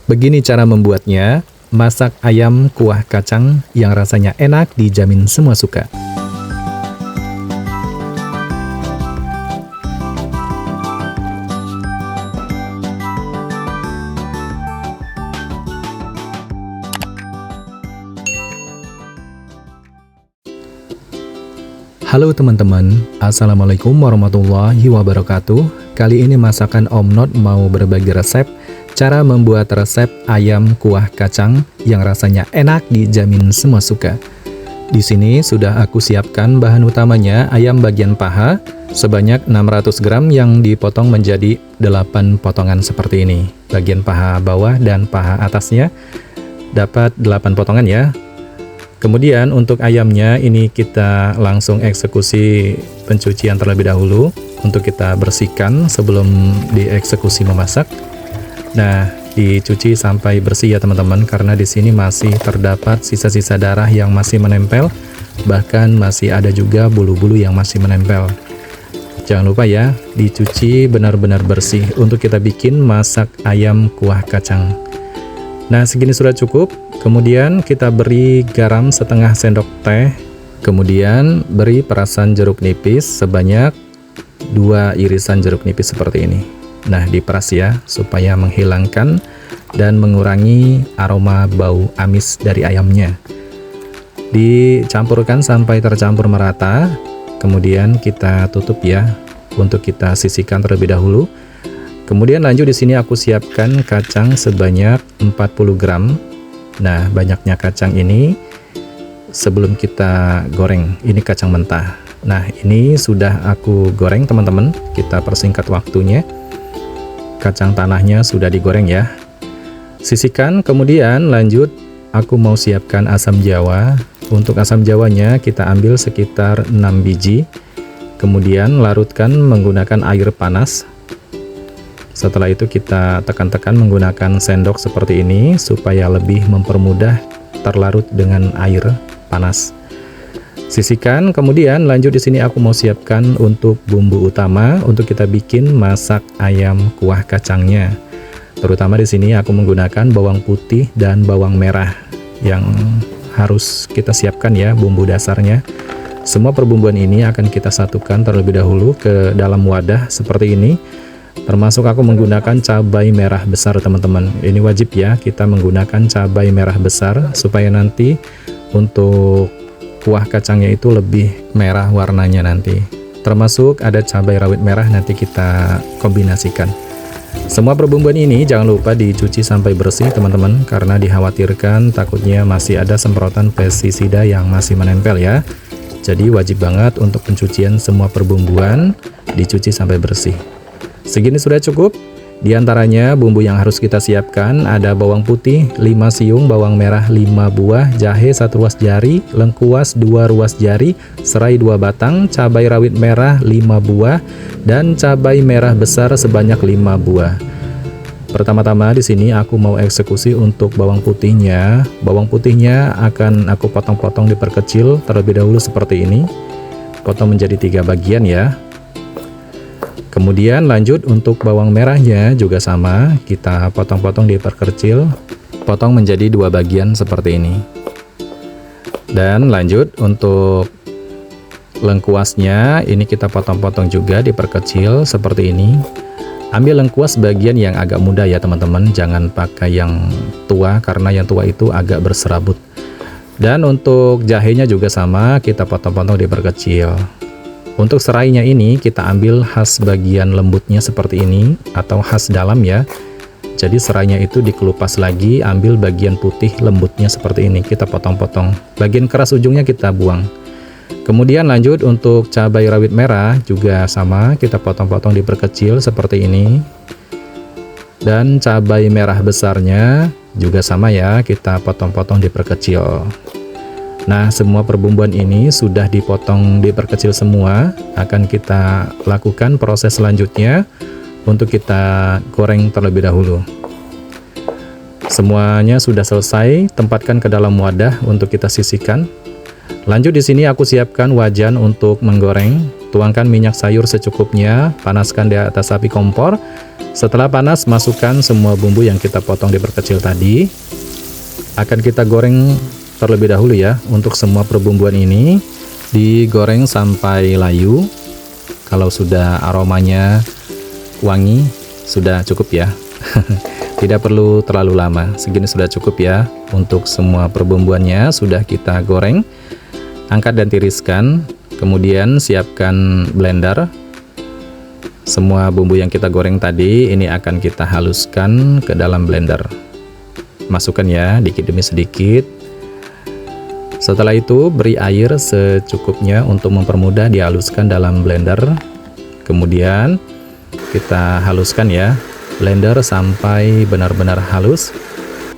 Begini cara membuatnya, masak ayam kuah kacang yang rasanya enak dijamin semua suka. Halo teman-teman, Assalamualaikum warahmatullahi wabarakatuh. Kali ini masakan Om Not mau berbagi resep cara membuat resep ayam kuah kacang yang rasanya enak dijamin semua suka. Di sini sudah aku siapkan bahan utamanya ayam bagian paha sebanyak 600 gram yang dipotong menjadi 8 potongan seperti ini. Bagian paha bawah dan paha atasnya dapat 8 potongan ya. Kemudian untuk ayamnya ini kita langsung eksekusi pencucian terlebih dahulu untuk kita bersihkan sebelum dieksekusi memasak. Nah, dicuci sampai bersih ya teman-teman, karena di sini masih terdapat sisa-sisa darah yang masih menempel, bahkan masih ada juga bulu-bulu yang masih menempel. Jangan lupa ya, dicuci benar-benar bersih untuk kita bikin masak ayam kuah kacang. Nah, segini sudah cukup. Kemudian kita beri garam setengah sendok teh. Kemudian beri perasan jeruk nipis sebanyak 2 irisan jeruk nipis seperti ini. Nah, diperas ya, supaya menghilangkan dan mengurangi aroma bau amis dari ayamnya. Dicampurkan sampai tercampur merata. Kemudian kita tutup ya, untuk kita sisihkan terlebih dahulu. Kemudian lanjut di sini aku siapkan kacang sebanyak 40 gram. Nah, banyaknya kacang ini sebelum kita goreng, ini kacang mentah. Nah, ini sudah aku goreng teman-teman, kita persingkat waktunya. Kacang tanahnya sudah digoreng ya. Sisihkan, kemudian lanjut aku mau siapkan asam jawa. Untuk asam jawanya kita ambil sekitar 6 biji. Kemudian larutkan menggunakan air panas. Setelah itu kita tekan-tekan menggunakan sendok seperti ini supaya lebih mempermudah terlarut dengan air panas. Sisihkan, kemudian lanjut di sini aku mau siapkan untuk bumbu utama untuk kita bikin masak ayam kuah kacangnya. Terutama di sini aku menggunakan bawang putih dan bawang merah yang harus kita siapkan ya, bumbu dasarnya. Semua perbumbuan ini akan kita satukan terlebih dahulu ke dalam wadah seperti ini. Termasuk aku menggunakan cabai merah besar teman-teman. Ini wajib ya, kita menggunakan cabai merah besar supaya nanti untuk kuah kacangnya itu lebih merah warnanya nanti. Termasuk ada cabai rawit merah, nanti kita kombinasikan. Semua perbumbuan ini jangan lupa dicuci sampai bersih teman-teman, karena dikhawatirkan takutnya masih ada semprotan pestisida yang masih menempel ya. Jadi wajib banget untuk pencucian semua perbumbuan dicuci sampai bersih. Segini sudah cukup. Di antaranya bumbu yang harus kita siapkan ada bawang putih 5 siung, bawang merah 5 buah, jahe 1 ruas jari, lengkuas 2 ruas jari, serai 2 batang, cabai rawit merah 5 buah, dan cabai merah besar sebanyak 5 buah. Pertama-tama di sini aku mau eksekusi untuk bawang putihnya. Bawang putihnya akan aku potong-potong diperkecil terlebih dahulu seperti ini. Potong menjadi 3 bagian ya. Kemudian lanjut untuk bawang merahnya juga sama, kita potong-potong diperkecil, potong menjadi 2 bagian seperti ini. Dan lanjut untuk lengkuasnya, ini kita potong-potong juga diperkecil seperti ini. Ambil lengkuas bagian yang agak muda ya teman-teman, jangan pakai yang tua karena yang tua itu agak berserabut. Dan untuk jahenya juga sama, kita potong-potong diperkecil. Untuk serainya ini kita ambil khas bagian lembutnya seperti ini atau khas dalam ya. Jadi serainya itu dikelupas lagi, ambil bagian putih lembutnya seperti ini, kita potong-potong. Bagian keras ujungnya kita buang. Kemudian lanjut untuk cabai rawit merah juga sama, kita potong-potong diperkecil seperti ini. Dan cabai merah besarnya juga sama ya, kita potong-potong diperkecil. Nah, semua perbumbuan ini sudah dipotong diperkecil semua. Akan kita lakukan proses selanjutnya untuk kita goreng terlebih dahulu. Semuanya sudah selesai, tempatkan ke dalam wadah untuk kita sisihkan. Lanjut di sini aku siapkan wajan untuk menggoreng. Tuangkan minyak sayur secukupnya, panaskan di atas api kompor Setelah panas, masukkan semua bumbu yang kita potong diperkecil tadi. Akan kita goreng terlebih dahulu ya. Untuk semua perbumbuan ini digoreng sampai layu. Kalau sudah aromanya wangi, sudah cukup ya. Tidak perlu terlalu lama, segini sudah cukup ya. Untuk semua perbumbuannya sudah kita goreng. Angkat dan tiriskan. Kemudian siapkan blender. Semua bumbu yang kita goreng tadi ini akan kita haluskan ke dalam blender. Masukkan ya, dikit demi sedikit. Setelah itu beri air secukupnya untuk mempermudah dihaluskan dalam blender. Kemudian kita haluskan ya blender sampai benar-benar halus,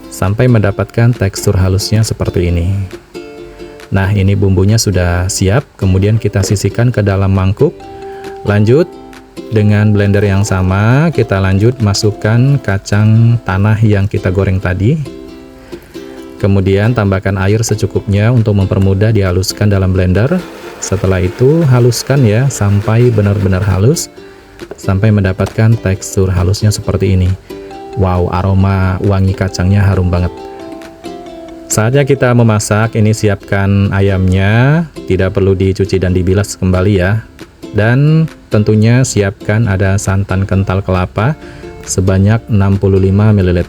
sampai mendapatkan tekstur halusnya seperti ini. Nah, ini bumbunya sudah siap. Kemudian kita sisihkan ke dalam mangkuk. Lanjut dengan blender yang sama, kita lanjut masukkan kacang tanah yang kita goreng tadi. Kemudian tambahkan air secukupnya untuk mempermudah dihaluskan dalam blender. Setelah itu haluskan ya sampai benar-benar halus, sampai mendapatkan tekstur halusnya seperti ini. Wow, aroma wangi kacangnya harum banget. Saatnya kita memasak. Ini siapkan ayamnya, tidak perlu dicuci dan dibilas kembali ya. Dan tentunya siapkan ada santan kental kelapa sebanyak 65 ml.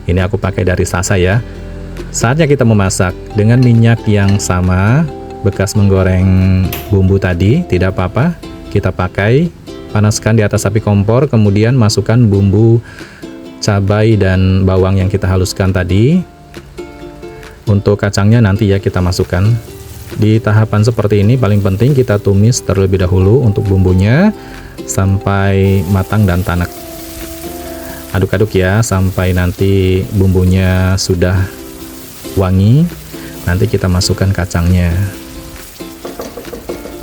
Ini aku pakai dari Sasa ya. Saatnya kita memasak dengan minyak yang sama, bekas menggoreng bumbu tadi, tidak apa-apa. Kita pakai, panaskan di atas api kompor, kemudian masukkan bumbu cabai dan bawang yang kita haluskan tadi. Untuk kacangnya nanti ya kita masukkan. Di tahapan seperti ini paling penting kita tumis terlebih dahulu untuk bumbunya sampai matang dan tanak. Aduk-aduk ya sampai nanti bumbunya sudah wangi. Nanti kita masukkan kacangnya.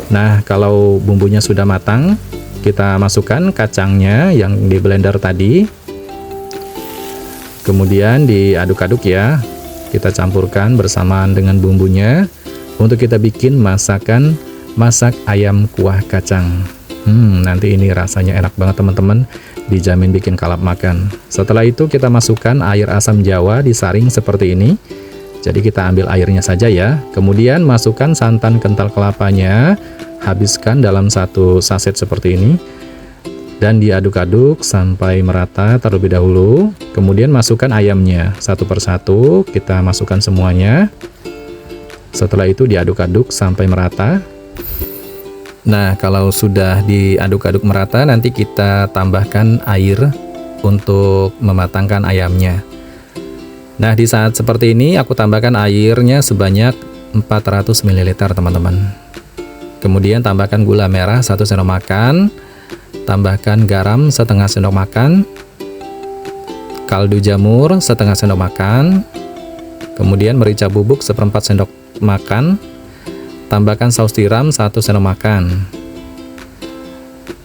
Nah, kalau bumbunya sudah matang, kita masukkan kacangnya yang di blender tadi. Kemudian diaduk-aduk ya. Kita campurkan bersamaan dengan bumbunya untuk kita bikin masak ayam kuah kacang. Nanti ini rasanya enak banget teman-teman, dijamin bikin kalap makan. Setelah itu kita masukkan air asam jawa disaring seperti ini. Jadi kita ambil airnya saja ya. Kemudian masukkan santan kental kelapanya, habiskan dalam satu saset seperti ini. Dan diaduk-aduk sampai merata terlebih dahulu. Kemudian masukkan ayamnya satu persatu, kita masukkan semuanya. Setelah itu diaduk-aduk sampai merata. Nah, kalau sudah diaduk-aduk merata, nanti kita tambahkan air untuk mematangkan ayamnya. Nah, di saat seperti ini aku tambahkan airnya sebanyak 400 ml teman-teman. Kemudian tambahkan gula merah 1 sendok makan, tambahkan garam setengah sendok makan, kaldu jamur setengah sendok makan, kemudian merica bubuk seperempat sendok makan, tambahkan saus tiram 1 sendok makan.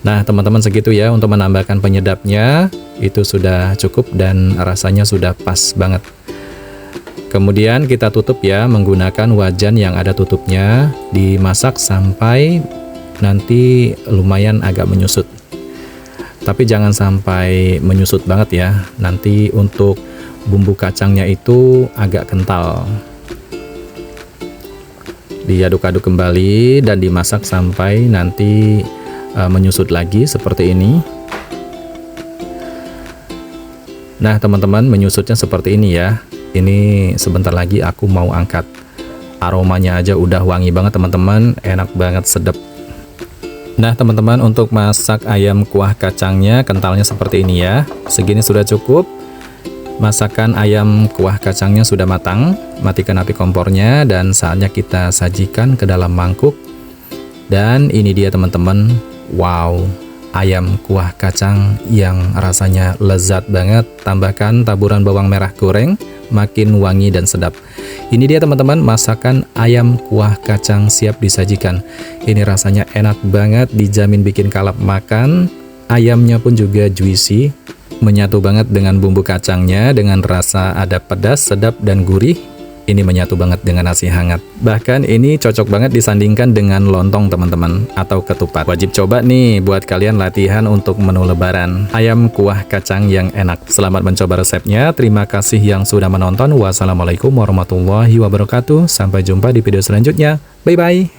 Nah teman-teman, segitu ya untuk menambahkan penyedapnya. Itu sudah cukup dan rasanya sudah pas banget. Kemudian kita tutup ya menggunakan wajan yang ada tutupnya. Dimasak sampai nanti lumayan agak menyusut, tapi jangan sampai menyusut banget ya. Nanti untuk bumbu kacangnya itu agak kental. Diaduk-aduk kembali dan dimasak sampai nanti menyusut lagi seperti ini. Nah teman-teman, menyusutnya seperti ini ya. Ini sebentar lagi aku mau angkat. Aromanya aja udah wangi banget teman-teman, enak banget, sedap. Nah teman-teman, untuk masak ayam kuah kacangnya kentalnya seperti ini ya. Segini sudah cukup. Masakan ayam kuah kacangnya sudah matang. Matikan api kompornya dan saatnya kita sajikan ke dalam mangkuk. Dan ini dia teman-teman. Wow, ayam kuah kacang yang rasanya lezat banget. Tambahkan taburan bawang merah goreng, makin wangi dan sedap. Ini dia teman-teman, masakan ayam kuah kacang siap disajikan. Ini rasanya enak banget, dijamin bikin kalap makan. Ayamnya pun juga juicy, menyatu banget dengan bumbu kacangnya, dengan rasa ada pedas, sedap, dan gurih. Ini menyatu banget dengan nasi hangat. Bahkan ini cocok banget disandingkan dengan lontong teman-teman, atau ketupat. Wajib coba nih buat kalian latihan untuk menu lebaran. Ayam kuah kacang yang enak. Selamat mencoba resepnya. Terima kasih yang sudah menonton. Wassalamualaikum warahmatullahi wabarakatuh. Sampai jumpa di video selanjutnya. Bye-bye.